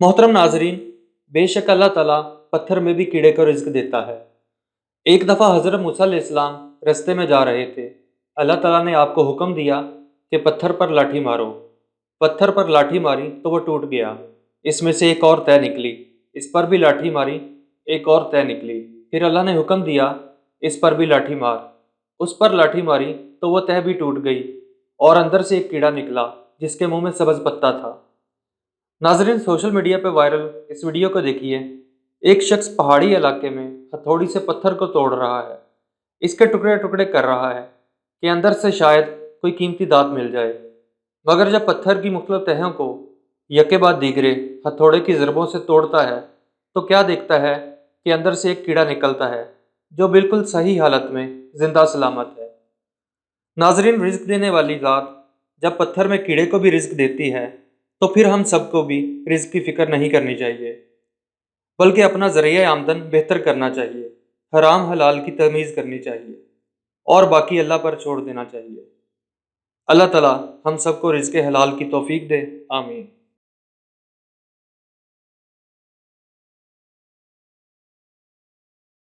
मोहतरम नाजरीन, बेशक अल्लाह ताला पत्थर में भी कीड़े को रिज्क देता है। एक दफ़ा हज़रत मूसा अलैहिस्सलाम रस्ते में जा रहे थे। अल्लाह ताला ने आपको हुक्म दिया कि पत्थर पर लाठी मारो। पत्थर पर लाठी मारी तो वो टूट गया। इसमें से एक और तह निकली। इस पर भी लाठी मारी, एक और तह निकली। फिर अल्लाह ने हुक्म दिया, इस पर भी लाठी मार। उस पर लाठी मारी तो वो तह भी टूट गई और अंदर से एक कीड़ा निकला जिसके मुंह में सब्ज़ पत्ता था। नाजरीन, सोशल मीडिया पर वायरल इस वीडियो को देखिए। एक शख्स पहाड़ी इलाके में हथौड़ी से पत्थर को तोड़ रहा है, इसके टुकड़े टुकड़े कर रहा है कि अंदर से शायद कोई कीमती दात मिल जाए। मगर जब पत्थर की मुख्तलिफ तहों को यके बाद दीगरे हथौड़े की ज़रबों से तोड़ता है तो क्या देखता है कि अंदर से एक कीड़ा निकलता है जो बिल्कुल सही हालत में जिंदा सलामत है। नाजरीन, रिज्क देने वाली ज़ात जब पत्थर में कीड़े को भी रिज्क देती है तो फिर हम सबको भी रिज्क की फ़िक्र नहीं करनी चाहिए, बल्कि अपना ज़रिया आमदन बेहतर करना चाहिए, हराम हलाल की तमीज़ करनी चाहिए और बाकी अल्लाह पर छोड़ देना चाहिए। अल्लाह ताला हम सबको रिज्क हलाल की तौफीक दे। आमीन।